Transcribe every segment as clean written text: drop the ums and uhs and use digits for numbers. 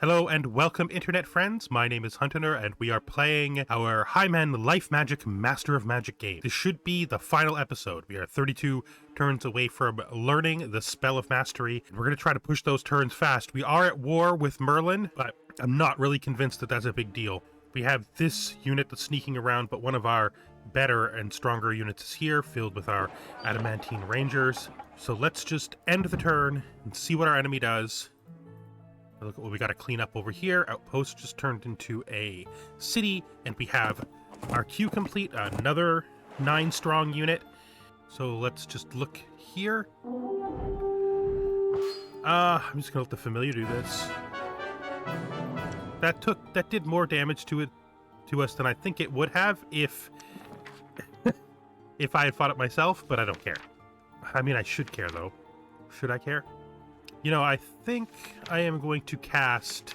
Hello and welcome, internet friends. My name is Hunter, and we are playing our Highman Life Magic Master of Magic game. This should be the final episode. We are 32 turns away from learning the Spell of Mastery, and we're going to try to push those turns fast. We are at war with Merlin, but I'm not really convinced that that's a big deal. We have this unit that's sneaking around, but one of our better and stronger units is here, filled with our adamantine rangers. So let's just end the turn and see what our enemy does. Look at what we got to clean up over here. Outpost just turned into a city, and we have our queue complete, another 9-strong unit. So let's just look here. I'm just gonna let the familiar do this. That did more damage to us than I think it would have if if I had fought it myself, but I don't care. I mean, I should care though. Should I care? You know, I think I am going to cast...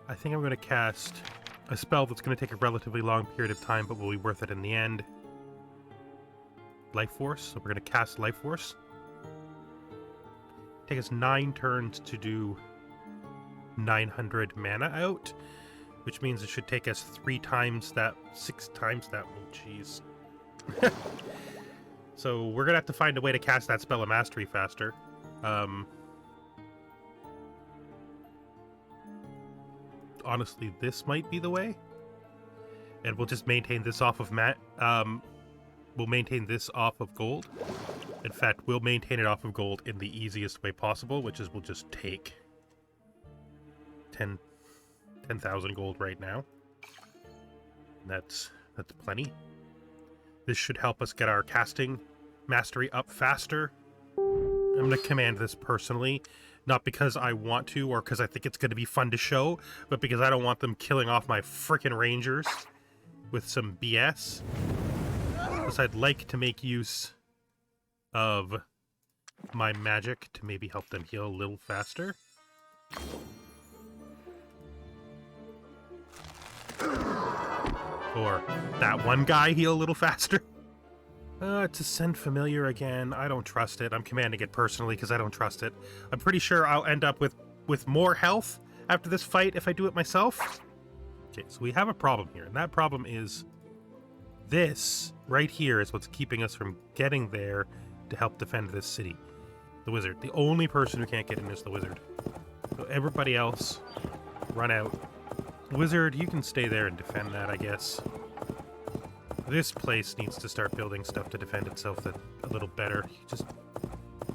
I think I'm going to cast a spell that's going to take a relatively long period of time, but will be worth it in the end. Life Force. So we're going to cast Life Force. Take us 9 turns to do 900 mana out, which means it should take us 3 times that, 6 times that. Oh, jeez. So we're going to have to find a way to cast that Spell of Mastery faster. Honestly, this might be the way, and we'll just maintain this off of we'll maintain this off of gold. In fact, we'll maintain it off of gold in the easiest way possible, which is we'll just take 10,000 gold right now. That's plenty. This should help us get our casting mastery up faster. I'm going to command this personally, not because I want to or because I think it's going to be fun to show, but because I don't want them killing off my frickin' rangers with some BS. Plus, I'd like to make use of my magic to maybe help them heal a little faster. Or that one guy heal a little faster. To send familiar again, I don't trust it. I'm commanding it personally because I don't trust it. I'm pretty sure I'll end up with more health after this fight if I do it myself. Okay, so we have a problem here, and that problem is this right here is what's keeping us from getting there to help defend this city. The wizard. The only person who can't get in is the wizard. So everybody else, run out. Wizard, you can stay there and defend that, I guess. This place needs to start building stuff to defend itself a little better.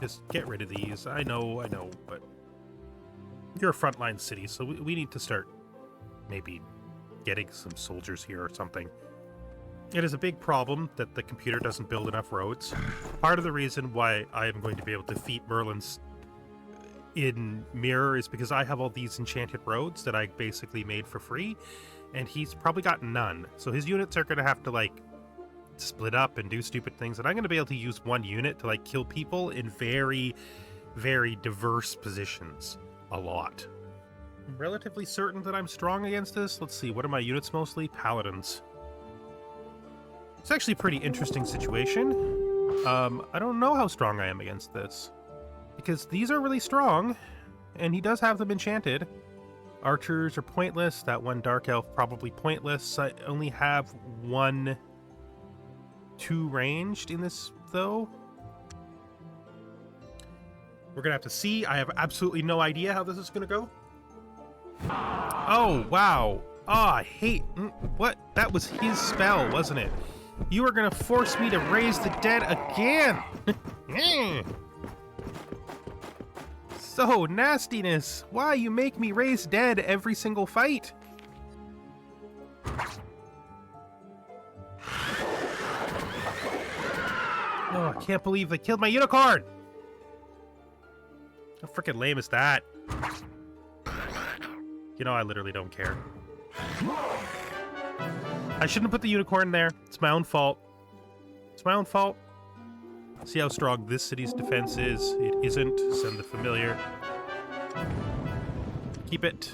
Just get rid of these. I know, but you're a frontline city, so we need to start maybe getting some soldiers here or something. It is a big problem that the computer doesn't build enough roads. Part of the reason why I am going to be able to defeat Merlin's in Mirror is because I have all these enchanted roads that I basically made for free, and he's probably got none. So his units are going to have to, like, split up and do stupid things, and I'm going to be able to use one unit to, like, kill people in very, very diverse positions. A lot. I'm relatively certain that I'm strong against this. Let's see, what are my units mostly? Paladins. It's actually a pretty interesting situation. I don't know how strong I am against this, because these are really strong, and he does have them enchanted. Archers are pointless. That one Dark Elf probably pointless. I only have 2 ranged in this, though. We're gonna have to see. I have absolutely no idea how this is gonna go. Oh, wow. Oh, I hate... What? That was his spell, wasn't it? You are gonna force me to raise the dead again! So, nastiness! Why you make me raise dead every single fight? Oh, I can't believe they killed my unicorn! How freaking lame is that? You know, I literally don't care. I shouldn't have put the unicorn there. It's my own fault. It's my own fault. See how strong this city's defense is. It isn't. Send the familiar. Keep it.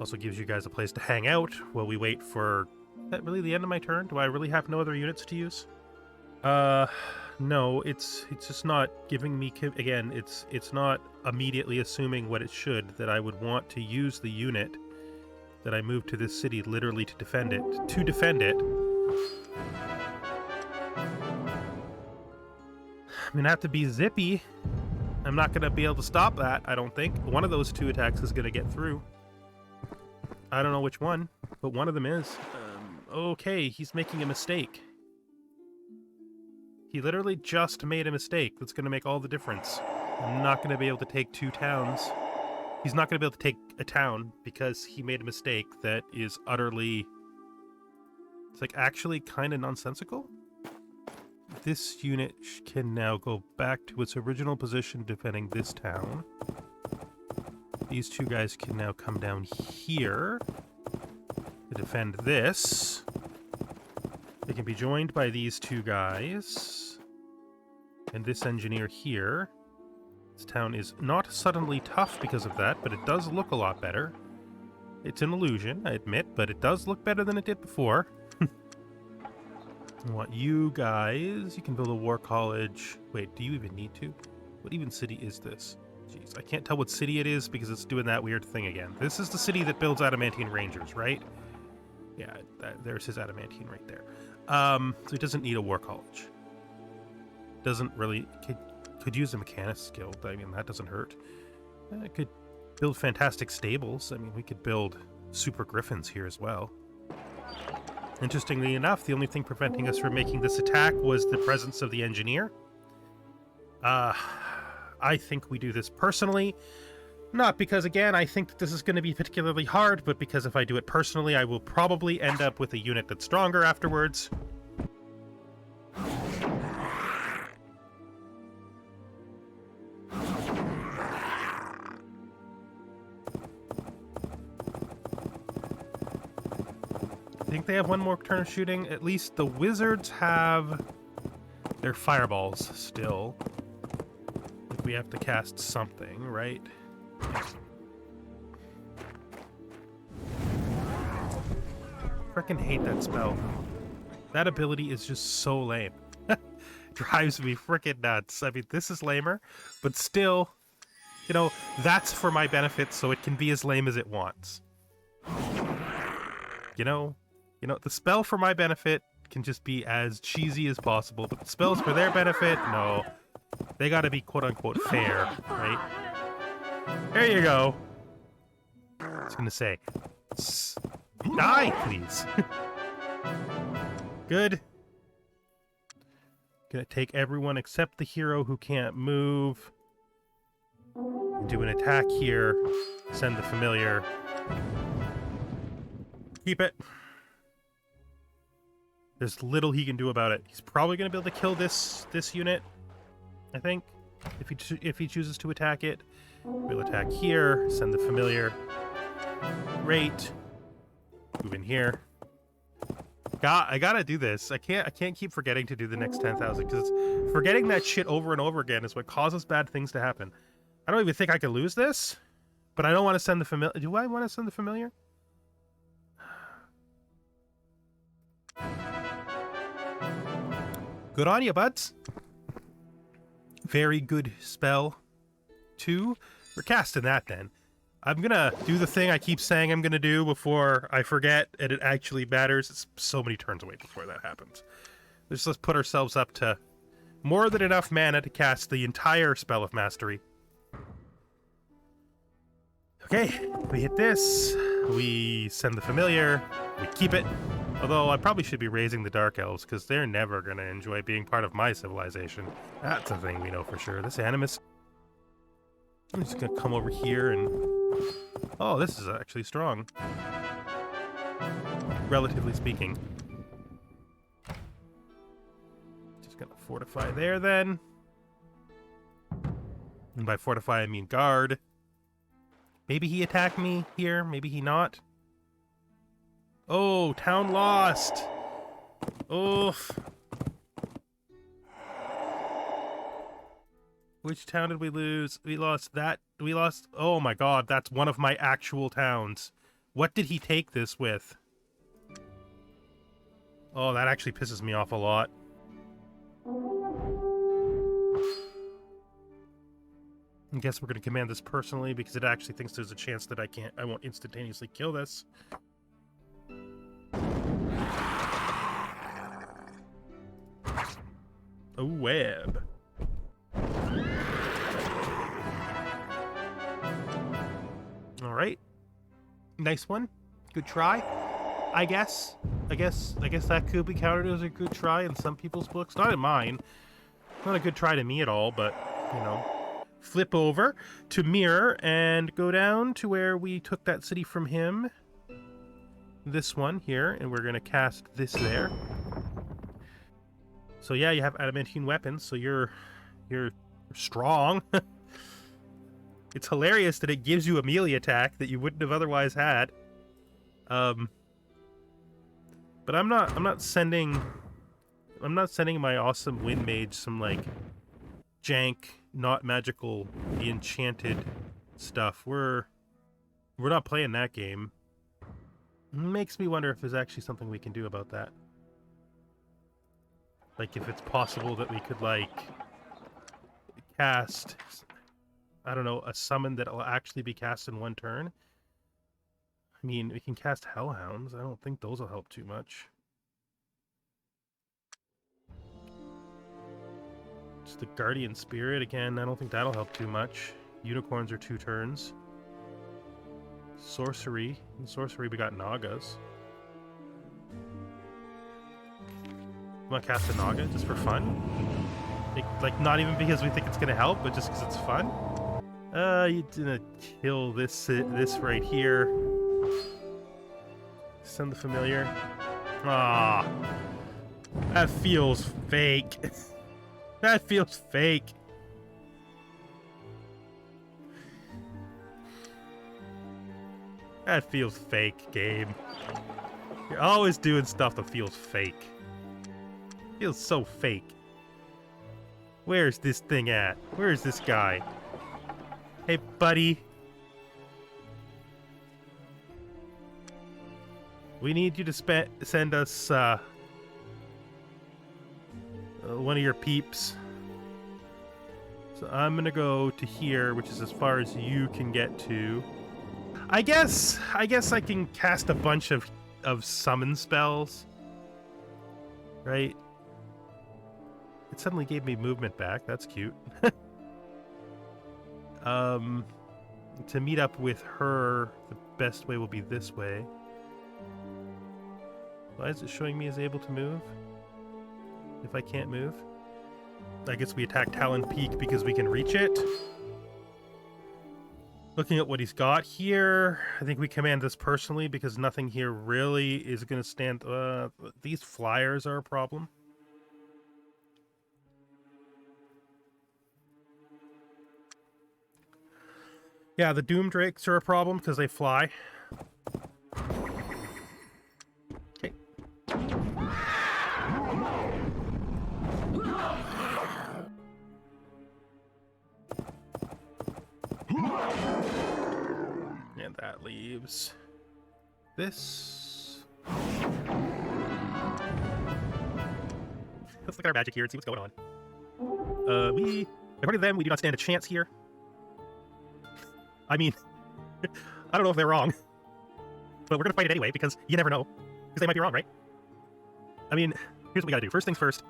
Also gives you guys a place to hang out while we wait for... Is that really the end of my turn? Do I really have no other units to use? No, it's just not giving me... Again, it's not immediately assuming what it should, that I would want to use the unit that I moved to this city literally to defend it. I'm gonna have to be zippy. I'm not gonna be able to stop that, I don't think. One of those two attacks is gonna get through. I don't know which one, but one of them is. Okay, he's making a mistake. He literally just made a mistake that's gonna make all the difference. I'm not gonna be able to take 2 towns. He's not gonna be able to take a town because he made a mistake that is utterly... It's like actually kind of nonsensical. This unit can now go back to its original position defending this town. These 2 guys can now come down here to defend this. They can be joined by these 2 guys. And this engineer here. This town is not suddenly tough because of that, but it does look a lot better. It's an illusion, I admit, but it does look better than it did before. I want you guys... You can build a war college. Wait, do you even need to? What even city is this? Jeez, I can't tell what city it is because it's doing that weird thing again. This is the city that builds Adamantine Rangers, right? Yeah, there's his Adamantine right there. So he doesn't need a war college. Doesn't really... Could use a Mechanist Guild. I mean, that doesn't hurt. Could build fantastic stables. I mean, we could build super griffins here as well. Interestingly enough, the only thing preventing us from making this attack was the presence of the engineer. I think we do this personally. Not because, again, I think that this is going to be particularly hard, but because if I do it personally, I will probably end up with a unit that's stronger afterwards. I think they have one more turn of shooting. At least the wizards have their fireballs still. Like we have to cast something, right? Frickin' hate that spell. That ability is just so lame. Drives me frickin' nuts. I mean, this is lamer, but still, you know, that's for my benefit, so it can be as lame as it wants. You know, the spell for my benefit can just be as cheesy as possible, but the spells for their benefit, no. They gotta be quote-unquote fair, right? There you go. I was gonna say, die, please. Good. Gonna take everyone except the hero who can't move. Do an attack here. Send the familiar. Keep it. There's little he can do about it. He's probably gonna be able to kill this unit, I think, if he chooses to attack it. We'll attack here. Send the familiar. Great. Move in here. I gotta do this. I can't keep forgetting to do the next 10,000 because forgetting that shit over and over again is what causes bad things to happen. I don't even think I can lose this, but I don't want to send the familiar. Do I want to send the familiar? Good on you, buds. Very good spell. 2. We're casting that then. I'm gonna do the thing I keep saying I'm gonna do before I forget, and it actually matters. It's so many turns away before that happens. Let's put ourselves up to more than enough mana to cast the entire Spell of Mastery. Okay, we hit this. We send the familiar. We keep it. Although I probably should be raising the Dark Elves, because they're never gonna enjoy being part of my civilization. That's a thing we know for sure. This Animus... I'm just gonna come over here and... Oh, this is actually strong. Relatively speaking. Just gonna fortify there, then. And by fortify, I mean guard. Maybe he attacked me here, maybe he not. Oh, town lost! Oof. Which town did we lose? We lost that. We lost... Oh my god, that's one of my actual towns. What did he take this with? Oh, that actually pisses me off a lot. I guess we're going to command this personally because it actually thinks there's a chance that I won't instantaneously kill this. A web. All right. Nice one. Good try. I guess that could be counted as a good try in some people's books. Not in mine. Not a good try to me at all, but, you know. Flip over to mirror and go down to where we took that city from him. This one here, and we're going to cast this there. So yeah, you have adamantine weapons, so you're strong. It's hilarious that it gives you a melee attack that you wouldn't have otherwise had. But I'm not sending my awesome wind mage some like jank, not magical, enchanted stuff. We're not playing that game. Makes me wonder if there's actually something we can do about that. Like, if it's possible that we could, like, cast, I don't know, a summon that will actually be cast in one turn. I mean, we can cast Hellhounds. I don't think those will help too much. It's the Guardian Spirit. Again, I don't think that'll help too much. Unicorns are 2 turns. Sorcery. In sorcery, we got Nagas. Want to cast a Naga just for fun? Like, not even because we think it's gonna help, but just because it's fun? You're gonna kill this right here. Send the familiar. Ah, that feels fake. That feels fake. That feels fake, game. You're always doing stuff that feels fake. Feels so fake. Where's this thing at? Where's this guy? Hey, buddy. We need you to send us one of your peeps. So I'm gonna go to here, which is as far as you can get to. I guess I can cast a bunch of summon spells. Right? It suddenly gave me movement back. That's cute. To meet up with her, the best way will be this way. Why is it showing me as able to move? If I can't move? I guess we attack Talon Peak because we can reach it. Looking at what he's got here, I think we command this personally because nothing here really is going to stand... these flyers are a problem. Yeah, the Doom Drakes are a problem because they fly. Okay. And that leaves this. Let's look at our magic here and see what's going on. According to them, we do not stand a chance here. I mean, I don't know if they're wrong, but we're going to fight it anyway, because you never know, because they might be wrong, right? I mean, here's what we got to do. First things first,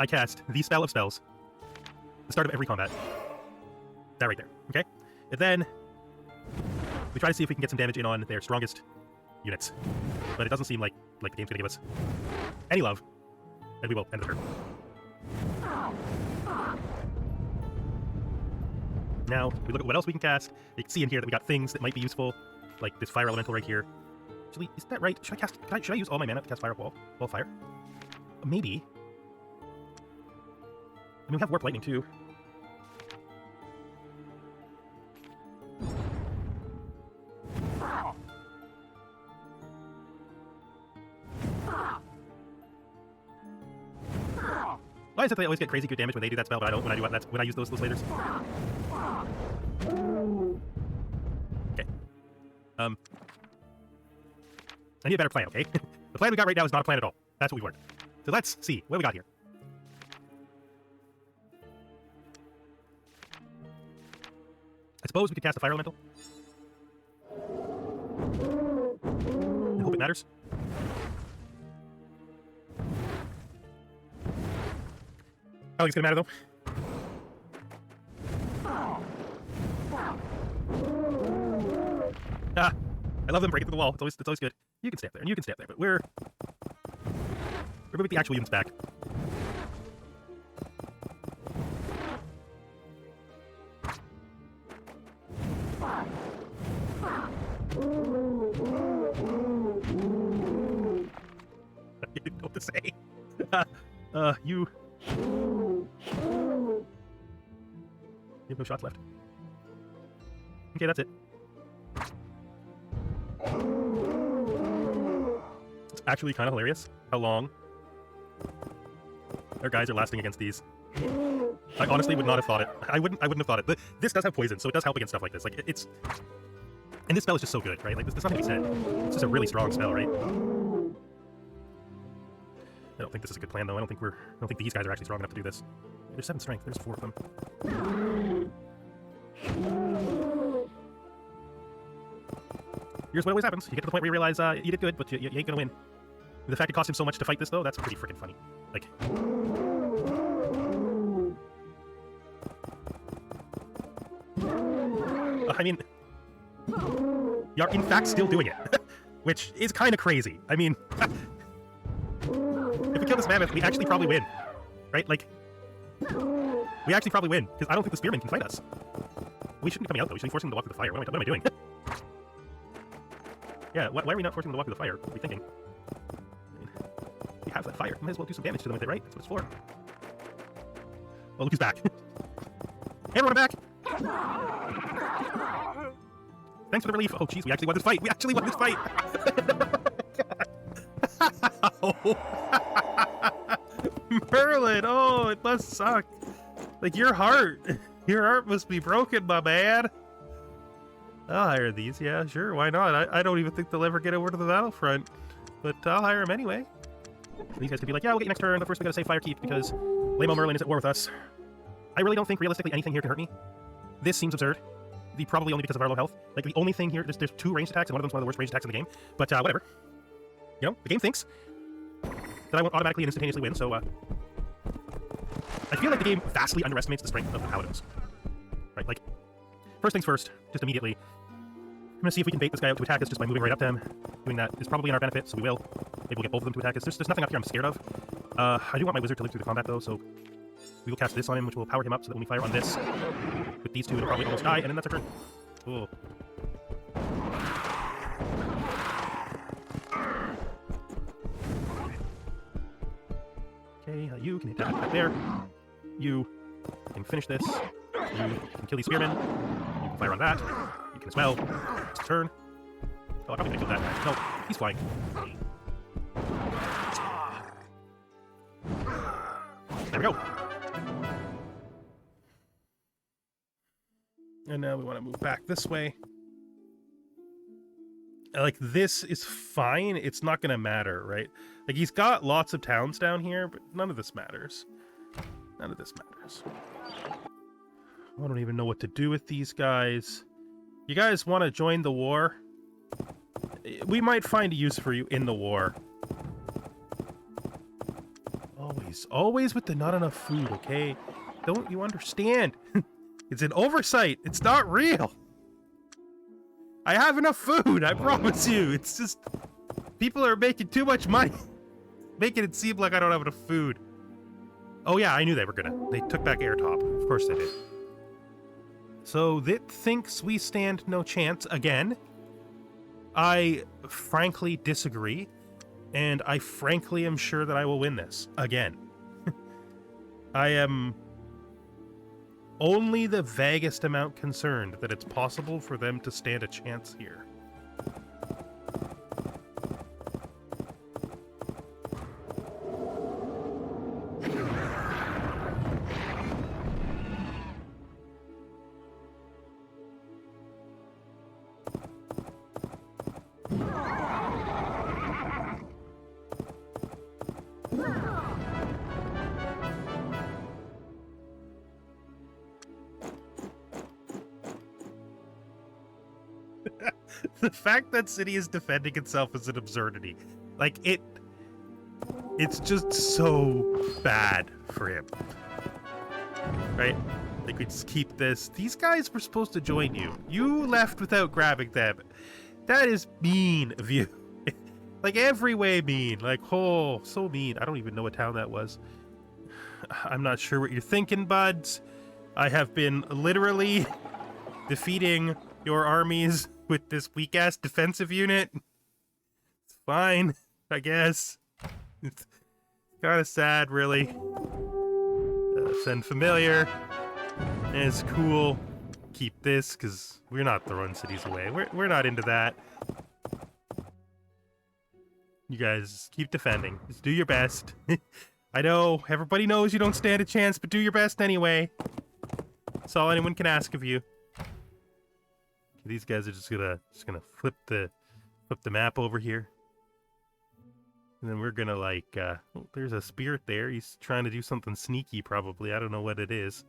I cast the Spell of Spells, the start of every combat. That right there, okay? And then, we try to see if we can get some damage in on their strongest units, but it doesn't seem like the game's going to give us any love, and we will end the turn. Now, we look at what else we can cast. You can see in here that we got things that might be useful, like this fire elemental right here. Actually, is that right? Should I use all my mana to cast Wall of Fire? Maybe. I mean, we have Warp Lightning too. Why is it they always get crazy good damage when they do that spell, but I don't when I use those lasers? Okay. I need a better plan, okay? The plan we got right now is not a plan at all. That's what we learned. So let's see what we got here. suppose we could cast a fire elemental. I hope it matters. I don't think it's gonna matter though. Ah, I love them breaking through the wall. It's always good. You can stay up there, and you can stay up there, but we're gonna get the actual units back. I didn't know what to say. You have no shots left. Okay, that's it. It's actually kind of hilarious how long our guys are lasting against these. I honestly would not have thought it. I wouldn't have thought it. But this does have poison, so it does help against stuff like this. Like it's, and this spell is just so good, right? Like there's nothing to be said. It's just a really strong spell, right? I don't think this is a good plan, though. I don't think these guys are actually strong enough to do this. There's 7 strength. There's 4 of them. Here's what always happens. You get to the point where you realize you did good, but you ain't gonna win. The fact it cost him so much to fight this, though, that's pretty freaking funny. Like... I mean... You're in fact still doing it. Which is kind of crazy. I mean... If we kill this mammoth, we actually probably win. Right? Like... We actually probably win, because I don't think the spearman can fight us. We shouldn't be coming out, though. We should be forcing him to walk through the fire. What am I doing? Yeah, why are we not forcing them to walk through the fire? What are we thinking? I mean, we have that fire. Might as well do some damage to them with it, right? That's what it's for. Well, look who's back. Hey, everyone, I'm back! Thanks for the relief. Oh, jeez, we actually won this fight. We actually won this fight! Merlin! Oh, it must suck. Like, your heart must be broken, my man. I'll hire these, yeah, sure, why not? I don't even think they'll ever get over to the battlefront. But I'll hire them anyway. These guys could be like, yeah, we'll get you next turn, but first we gotta save Fire Keep because Lamo Merlin is at war with us. I really don't think realistically anything here can hurt me. This seems absurd. Probably only because of our low health. Like, the only thing here, there's 2 ranged attacks, and one of them's one of the worst ranged attacks in the game. But, whatever. You know, the game thinks that I won't automatically and instantaneously win, so, I feel like the game vastly underestimates the strength of the paladins. Right, like, first things first, just immediately, I'm gonna see if we can bait this guy out to attack us just by moving right up to him. Doing that is probably in our benefit, so we will. Maybe we'll get both of them to attack us. There's nothing up here I'm scared of. I do want my wizard to live through the combat, though, so we will cast this on him, which will power him up so that when we fire on this, with these 2, it'll probably almost die, and then that's our turn. Cool. Okay, you can attack right there. You can finish this. You can kill these spearmen. You can fire on that. You can as well. It's a turn. Oh, I probably could have killed that guy. No, he's flying. There we go. And now we want to move back this way. Like, this is fine. It's not going to matter, right? Like, he's got lots of towns down here, but none of this matters. None of this matters. I don't even know what to do with these guys. You guys want to join the war? We might find a use for you in the war. Always with the not enough food, okay? Don't you understand? It's an oversight. It's not real. I have enough food, I promise you. It's just... people are making too much money. Making it seem like I don't have enough food. Oh yeah, I knew they were gonna. They took back Airtop. Of course they did. So, Vit thinks we stand no chance again. I frankly disagree. And I frankly am sure that I will win this. Again. I am only the vaguest amount concerned that it's possible for them to stand a chance here. The fact that city is defending itself is an absurdity. Like, it's just so bad for him. Right? Like, we just keep this. These guys were supposed to join you. You left without grabbing them. That is mean of you. Like, every way mean. Like, oh, so mean. I don't even know what town that was. I'm not sure what you're thinking, buds. I have been literally defeating your armies with this weak-ass defensive unit. It's fine, I guess. It's kind of sad, really. Send familiar. It's cool. Keep this, because we're not throwing cities away. We're not into that. You guys keep defending. Just do your best. I know, everybody knows you don't stand a chance, but do your best anyway. That's all anyone can ask of you. These guys are just gonna flip the map over here. And then we're gonna like oh, there's a spirit there. He's trying to do something sneaky probably. I don't know what it is.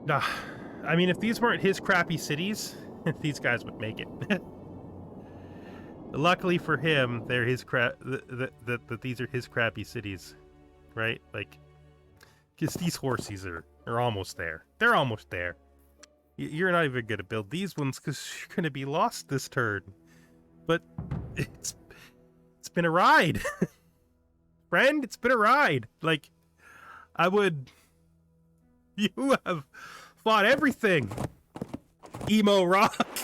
Nah, I mean if these weren't his crappy cities, these guys would make it. Luckily for him, they're his that these are his crappy cities. Right? Like, because these horses are almost there. They're almost there. You're not even going to build these ones because you're going to be lost this turn. But it's been a ride. Friend, it's been a ride. Like, you have fought everything. Emo rock.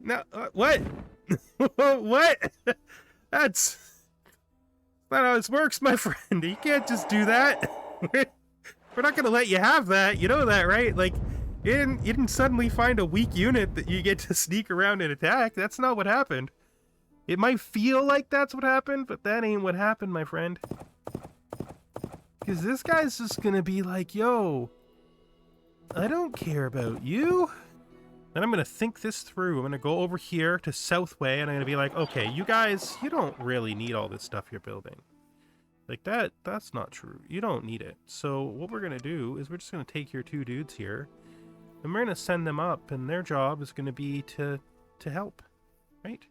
No, what? What? That's not how this works, my friend. You can't just do that. We're not gonna let you have that. You know that, right? Like, you didn't suddenly find a weak unit that you get to sneak around and attack. That's not what happened. It might feel like that's what happened, but that ain't what happened, my friend. Because this guy's just gonna be like, yo, I don't care about you. Then I'm gonna think this through. I'm gonna go over here to Southway, and I'm gonna be like, okay, you guys, you don't really need all this stuff you're building. Like, that's not true. You don't need it. So what we're gonna do is we're just gonna take your two dudes here, and we're gonna send them up, and their job is gonna be to help, right?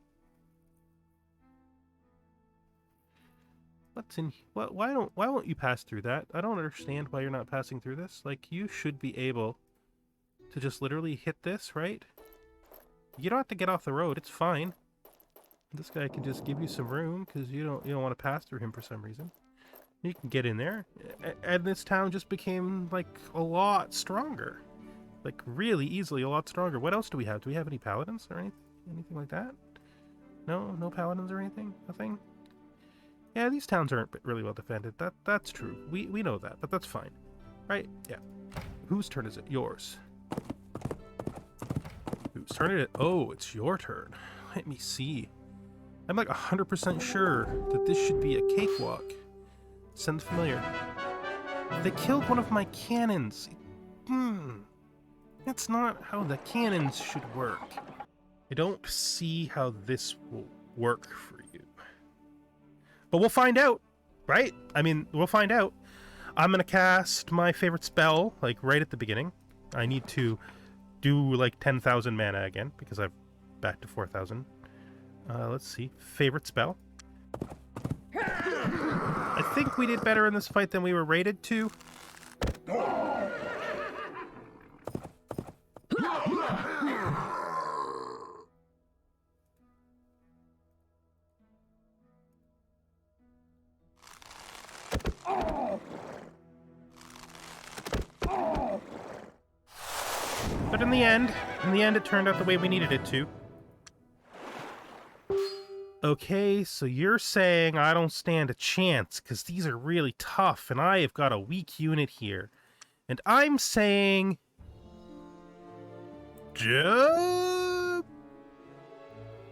What's in? Why won't you pass through that? I don't understand why you're not passing through this. Like, you should be able to just literally hit this, right? You don't have to get off the road. It's fine. This guy can just give you some room because you don't want to pass through him for some reason. You can get in there, and this town just became like a lot stronger, like really easily a lot stronger. What else do we have? Do we have any paladins or anything like that? No paladins or anything. Nothing. Yeah, these towns aren't really well defended. That's true. We know that, but that's fine, right? Yeah. Whose turn is it? Yours. Whose turn is it? Oh, it's your turn. Let me see. I'm like 100% sure that this should be a cakewalk. Send familiar. They killed one of my cannons. That's not how the cannons should work. I don't see how this will work for you. But we'll find out, right? I mean, we'll find out. I'm gonna cast my favorite spell, like, right at the beginning. I need to do, like, 10,000 mana again, because I've back to 4,000. Let's see. Favorite spell. I think we did better in this fight than we were rated to. But in the end, it turned out the way we needed it to. Okay, so you're saying I don't stand a chance because these are really tough and I have got a weak unit here. And I'm saying...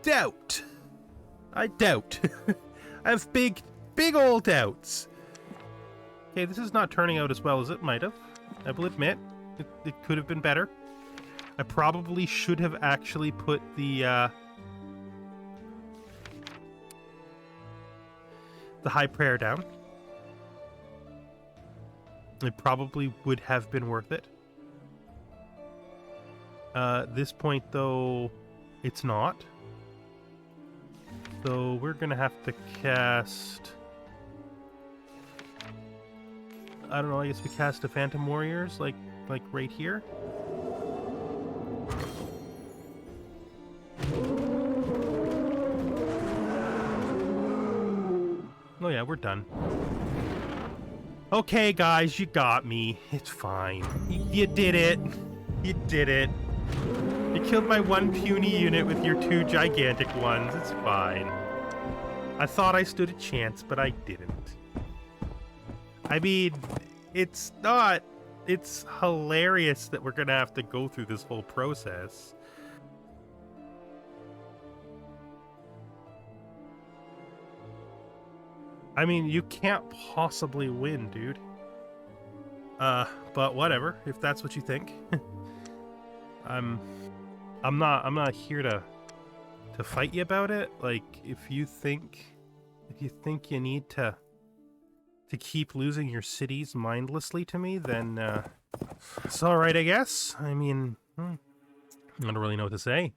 doubt. I doubt. I have big old doubts. Okay, this is not turning out as well as it might have. I will admit, it could have been better. I probably should have actually put the high prayer down. It probably would have been worth it. This point, though, it's not. So we're gonna have to cast... I don't know, I guess we cast a Phantom Warriors, like right here. Oh yeah, we're done. Okay, guys, you got me. It's fine. You did it. You did it. You killed my one puny unit with your two gigantic ones. It's fine. I thought I stood a chance, but I didn't. I mean, it's not... It's hilarious that we're gonna have to go through this whole process. I mean, you can't possibly win, dude. But whatever, if that's what you think. I'm not here to fight you about it. Like, if you think you need to keep losing your cities mindlessly to me, then it's all right, I guess. I mean, I don't really know what to say.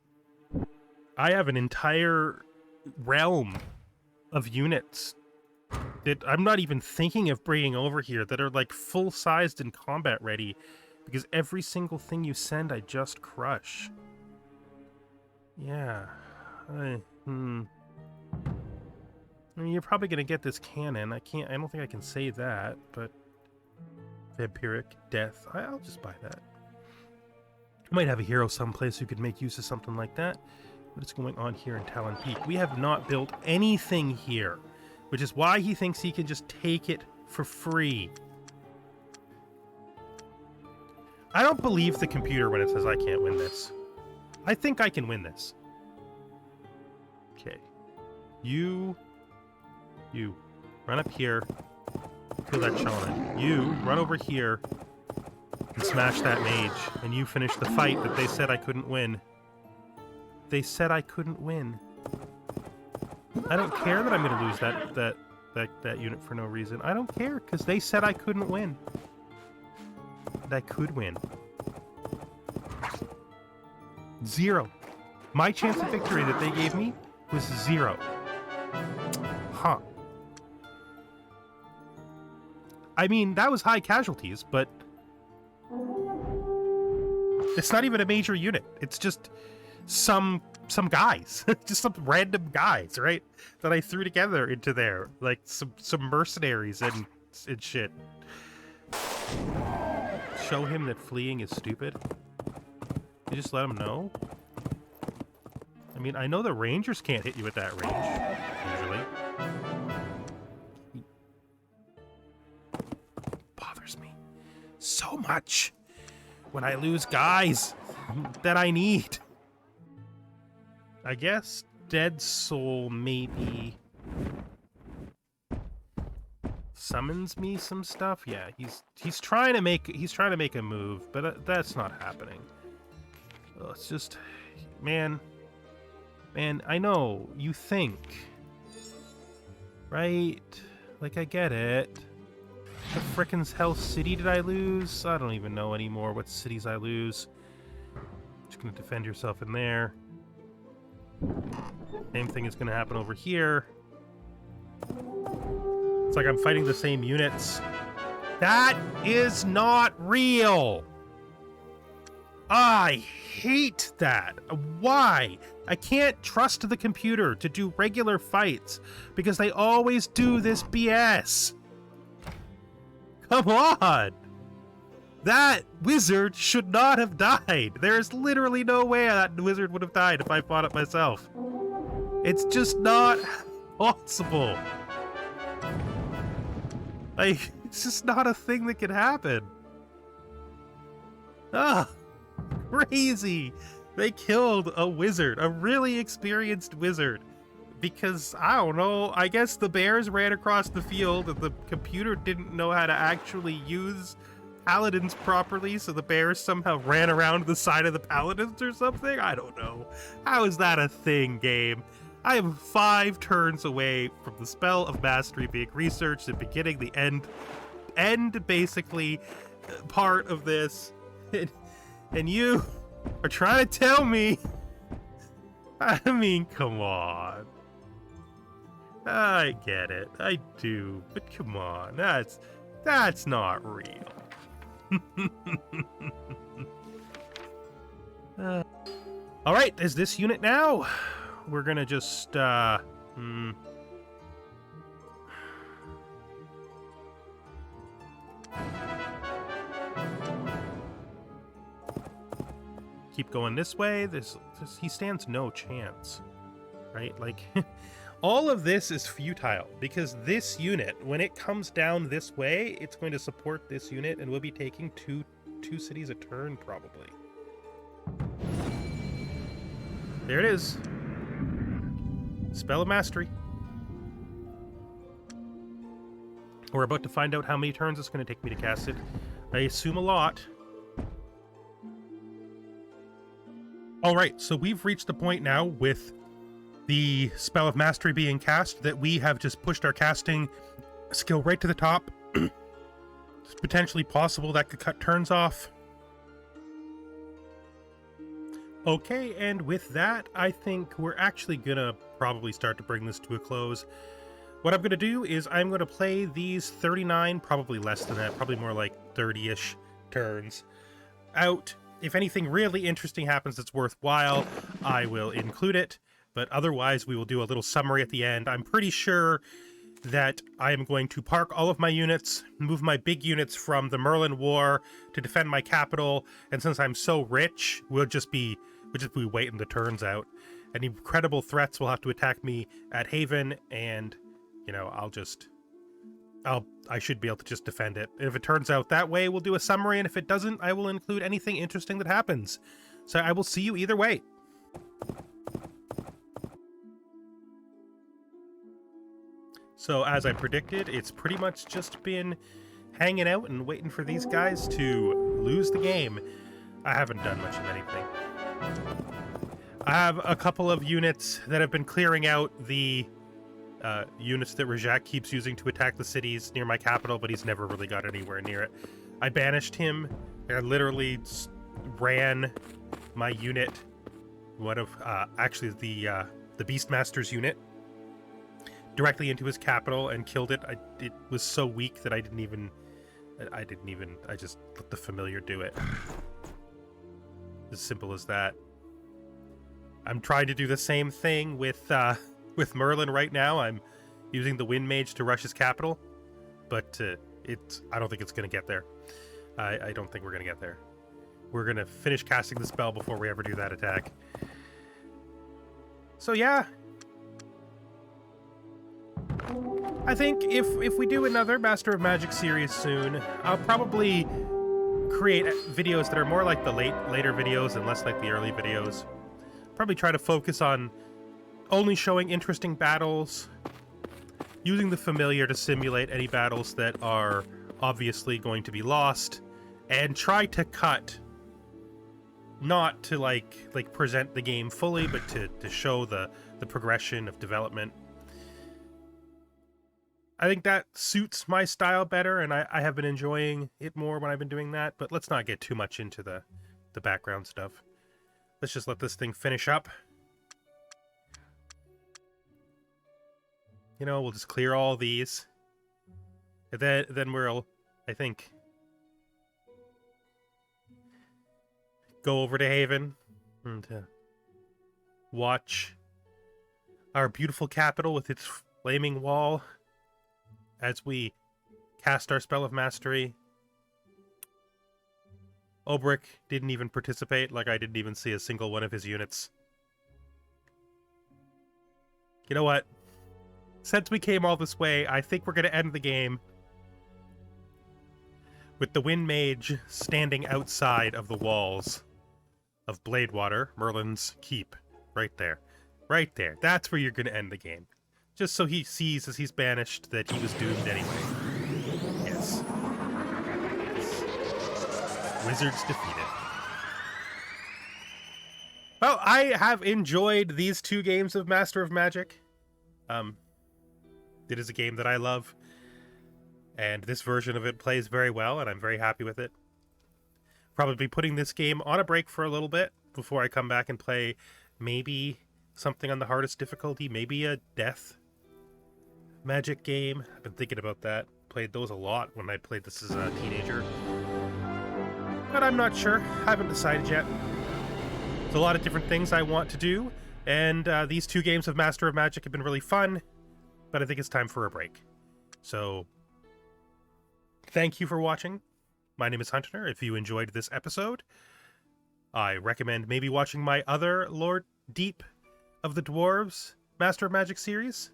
I have an entire realm of units that I'm not even thinking of bringing over here that are like full-sized and combat ready, because every single thing you send I just crush. Yeah. I mean, you're probably gonna get this cannon. I don't think I can say that, but vampiric death. I'll just buy that. I might have a hero someplace who could make use of something like that. What's going on here in Talon Peak? We have not built anything here, which is why he thinks he can just take it for free. I don't believe the computer when it says I can't win this. I think I can win this. Okay. You run up here, kill that shaman. You run over here and smash that mage, and you finish the fight that they said I couldn't win. They said I couldn't win. I don't care that I'm going to lose that unit for no reason. I don't care, because they said I couldn't win. And I could win. 0. My chance of victory that they gave me was 0. Huh. I mean, that was high casualties, but it's not even a major unit. It's just some guys, just some random guys, right? That I threw together into there, like some mercenaries and shit. Show him that fleeing is stupid. You just let him know. I mean, I know the rangers can't hit you at that range usually. It bothers me so much when I lose guys that I need. I guess Dead Soul maybe summons me some stuff. Yeah, he's trying to make a move, but that's not happening. Oh, it's just, man, I know you think, right? Like, I get it. The frickin' hell city did I lose? I don't even know anymore what cities I lose. Just gonna defend yourself in there. Same thing is gonna happen over here. It's like I'm fighting the same units. That is not real! I hate that. Why? I can't trust the computer to do regular fights because they always do this BS. Come on! That wizard should not have died. There's literally no way that wizard would have died if I fought it myself. It's just not possible. Like, it's just not a thing that can happen. Ah, crazy. They killed a wizard, a really experienced wizard. Because, I don't know, I guess the bears ran across the field and the computer didn't know how to actually use paladins properly, so the bears somehow ran around the side of the paladins or something? I don't know. How is that a thing, game? I am 5 turns away from the spell of mastery being researched and beginning the end basically part of this. And you are trying to tell me. I mean, come on. I get it. I do. But come on. That's not real. All right, is this unit now? We're gonna just keep going this way. This he stands no chance, right? Like, all of this is futile because this unit, when it comes down this way, it's going to support this unit, and we'll be taking two cities a turn probably. There it is. Spell of Mastery. We're about to find out how many turns it's going to take me to cast it. I assume a lot. Alright, so we've reached the point now with the Spell of Mastery being cast that we have just pushed our casting skill right to the top. It's potentially possible that could cut turns off. Okay, and with that, I think we're actually gonna probably start to bring this to a close. What I'm gonna do is I'm gonna play these 39, probably less than that, probably more like 30-ish turns out. If anything really interesting happens that's worthwhile, I will include it, but otherwise we will do a little summary at the end. I'm pretty sure that I am going to park all of my units, move my big units from the Merlin War to defend my capital, and since I'm so rich, we'll just be waiting the turns out. Any credible threats will have to attack me at Haven, and, you know, I should be able to just defend it. If it turns out that way, we'll do a summary, and if it doesn't, I will include anything interesting that happens. So I will see you either way. So as I predicted, it's pretty much just been hanging out and waiting for these guys to lose the game. I haven't done much of anything. I have a couple of units that have been clearing out the units that Rajak keeps using to attack the cities near my capital, but he's never really got anywhere near it. I banished him. I literally ran my unit, one of actually the Beastmaster's unit, directly into his capital and killed it. It was so weak that I just let the familiar do it. As simple as that. I'm trying to do the same thing with Merlin right now. I'm using the Wind Mage to rush his capital, but I don't think it's going to get there. I don't think we're going to get there. We're going to finish casting the spell before we ever do that attack. So yeah. I think if we do another Master of Magic series soon, I'll probably create videos that are more like the later videos and less like the early videos. Probably try to focus on only showing interesting battles, using the familiar to simulate any battles that are obviously going to be lost, and try to cut, not to like present the game fully, but to show the progression of development. I think that suits my style better, and I have been enjoying it more when I've been doing that, but let's not get too much into the background stuff. Let's just let this thing finish up. You know, we'll just clear all these. And then we'll, I think, go over to Haven and watch our beautiful capital with its flaming wall as we cast our Spell of Mastery. Obrick didn't even participate, like I didn't even see a single one of his units. You know what? Since we came all this way, I think we're going to end the game with the Wind Mage standing outside of the walls of Bladewater, Merlin's keep. Right there. Right there. That's where you're going to end the game. Just so he sees, as he's banished, that he was doomed anyway. Yes. Wizards defeated. Well, I have enjoyed these 2 games of Master of Magic. It is a game that I love, and this version of it plays very well, and I'm very happy with it. Probably be putting this game on a break for a little bit before I come back and play maybe something on the hardest difficulty, maybe a death magic game. I've been thinking about that. Played those a lot when I played this as a teenager. But I'm not sure. Haven't decided yet. There's a lot of different things I want to do, and these 2 games of Master of Magic have been really fun, but I think it's time for a break. So, thank you for watching. My name is Hunter. If you enjoyed this episode, I recommend maybe watching my other Lord Deep of the Dwarves Master of Magic series.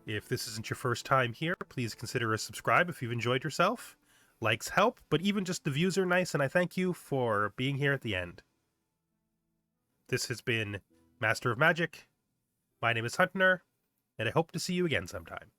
If this isn't your first time here, please consider a subscribe if you've enjoyed yourself. Likes help, but even just the views are nice, and I thank you for being here at the end. This has been Master of Magic. My name is Hunter, and I hope to see you again sometime.